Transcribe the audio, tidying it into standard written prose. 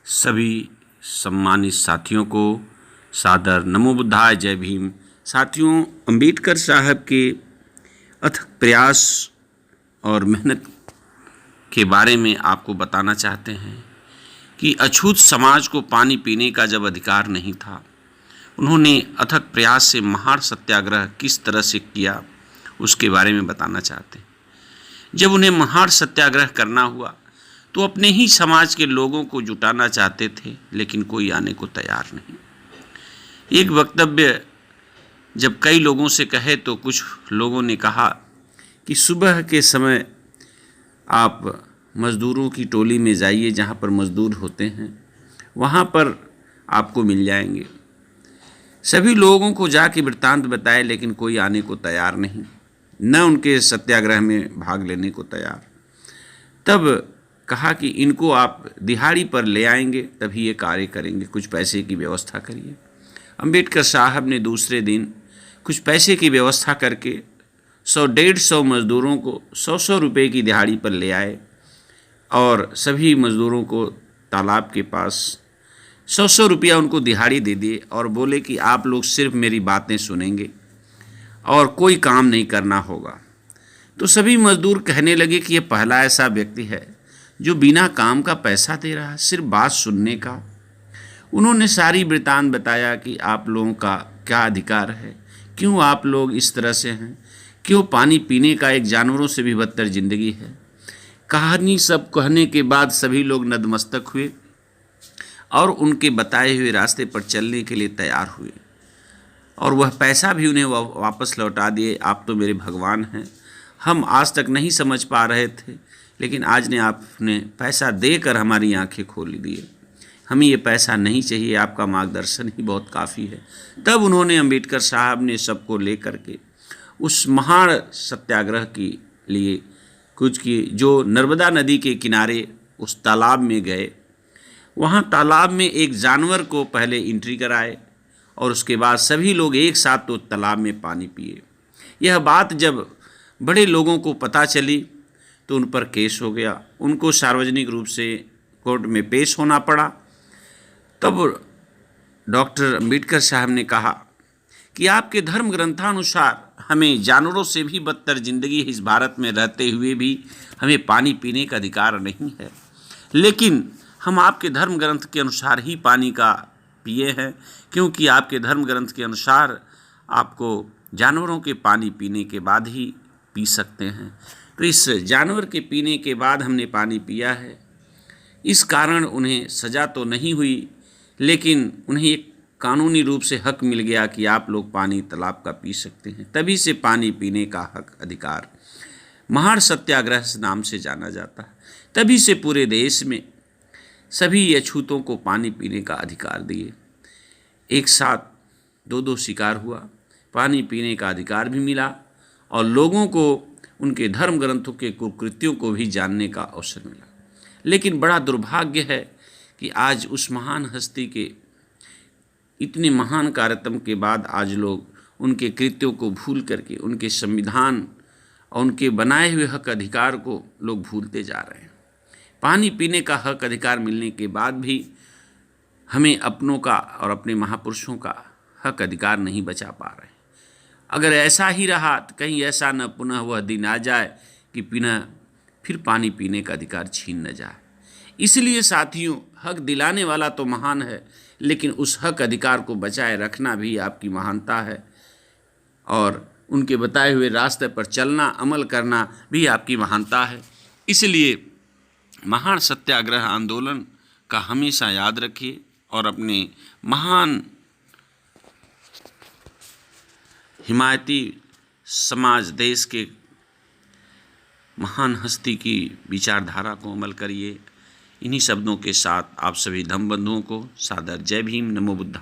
सभी सम्मानित साथियों को सादर नमो बुद्धाय, जय भीम। साथियों, अंबेडकर साहब के अथक प्रयास और मेहनत के बारे में आपको बताना चाहते हैं कि अछूत समाज को पानी पीने का जब अधिकार नहीं था, उन्होंने अथक प्रयास से महार सत्याग्रह किस तरह से किया उसके बारे में बताना चाहते हैं। जब उन्हें महार सत्याग्रह करना हुआ तो अपने ही समाज के लोगों को जुटाना चाहते थे, लेकिन कोई आने को तैयार नहीं। एक वक्तव्य जब कई लोगों से कहे तो कुछ लोगों ने कहा कि सुबह के समय आप मज़दूरों की टोली में जाइए, जहाँ पर मज़दूर होते हैं वहाँ पर आपको मिल जाएंगे। सभी लोगों को जाके वृत्तांत बताए, लेकिन कोई आने को तैयार नहीं, न उनके सत्याग्रह में भाग लेने को तैयार। तब कहा कि इनको आप दिहाड़ी पर ले आएंगे तभी ये कार्य करेंगे, कुछ पैसे की व्यवस्था करिए। अंबेडकर साहब ने दूसरे दिन कुछ पैसे की व्यवस्था करके 100-150 मज़दूरों को 100-100 रुपये की दिहाड़ी पर ले आए और सभी मज़दूरों को तालाब के पास 100-100 रुपया उनको दिहाड़ी दे दिए और बोले कि आप लोग सिर्फ मेरी बातें सुनेंगे और कोई काम नहीं करना होगा। तो सभी मज़दूर कहने लगे कि ये पहला ऐसा व्यक्ति है जो बिना काम का पैसा दे रहा है, सिर्फ बात सुनने का। उन्होंने सारी वृत्तांत बताया कि आप लोगों का क्या अधिकार है, क्यों आप लोग इस तरह से हैं, क्यों पानी पीने का एक जानवरों से भी बदतर ज़िंदगी है। कहानी सब कहने के बाद सभी लोग नतमस्तक हुए और उनके बताए हुए रास्ते पर चलने के लिए तैयार हुए और वह पैसा भी उन्हें वापस लौटा दिए। आप तो मेरे भगवान हैं, हम आज तक नहीं समझ पा रहे थे, लेकिन आज ने आपने पैसा देकर हमारी आंखें खोल दी। हमें ये पैसा नहीं चाहिए, आपका मार्गदर्शन ही बहुत काफ़ी है। तब उन्होंने अंबेडकर साहब ने सबको लेकर के उस महान सत्याग्रह के लिए कुछ की, जो नर्मदा नदी के किनारे उस तालाब में गए। वहाँ तालाब में एक जानवर को पहले एंट्री कराए और उसके बाद सभी लोग एक साथ तो तालाब में पानी पिए। यह बात जब बड़े लोगों को पता चली तो उन पर केस हो गया, उनको सार्वजनिक रूप से कोर्ट में पेश होना पड़ा। तब डॉक्टर अंबेडकर साहब ने कहा कि आपके धर्म ग्रंथानुसार हमें जानवरों से भी बदतर ज़िंदगी इस भारत में रहते हुए भी हमें पानी पीने का अधिकार नहीं है, लेकिन हम आपके धर्म ग्रंथ के अनुसार ही पानी का पिए हैं, क्योंकि आपके धर्म ग्रंथ के अनुसार आपको जानवरों के पानी पीने के बाद ही पी सकते हैं। तो इस जानवर के पीने के बाद हमने पानी पिया है, इस कारण उन्हें सज़ा तो नहीं हुई, लेकिन उन्हें एक कानूनी रूप से हक मिल गया कि आप लोग पानी तालाब का पी सकते हैं। तभी से पानी पीने का हक, अधिकार महार सत्याग्रह नाम से जाना जाता है। तभी से पूरे देश में सभी अछूतों को पानी पीने का अधिकार दिए। एक साथ दो शिकार हुआ, पानी पीने का अधिकार भी मिला और लोगों को उनके धर्म ग्रंथों के कुकृत्यों को भी जानने का अवसर मिला। लेकिन बड़ा दुर्भाग्य है कि आज उस महान हस्ती के इतने महान कार्यक्रम के बाद आज लोग उनके कृत्यों को भूल करके उनके संविधान और उनके बनाए हुए हक अधिकार को लोग भूलते जा रहे हैं। पानी पीने का हक अधिकार मिलने के बाद भी हमें अपनों का और अपने महापुरुषों का हक अधिकार नहीं बचा पा रहे हैं। अगर ऐसा ही रहा तो कहीं ऐसा न पुनः वह दिन आ जाए कि फिर पानी पीने का अधिकार छीन न जाए। इसलिए साथियों, हक दिलाने वाला तो महान है, लेकिन उस हक अधिकार को बचाए रखना भी आपकी महानता है और उनके बताए हुए रास्ते पर चलना, अमल करना भी आपकी महानता है। इसलिए महान सत्याग्रह आंदोलन का हमेशा याद रखिए और अपने महान हिमायती समाज, देश के महान हस्ती की विचारधारा को अमल करिए। इन्हीं शब्दों के साथ आप सभी धम्म बंधुओं को सादर जय भीम, नमो बुद्धाय।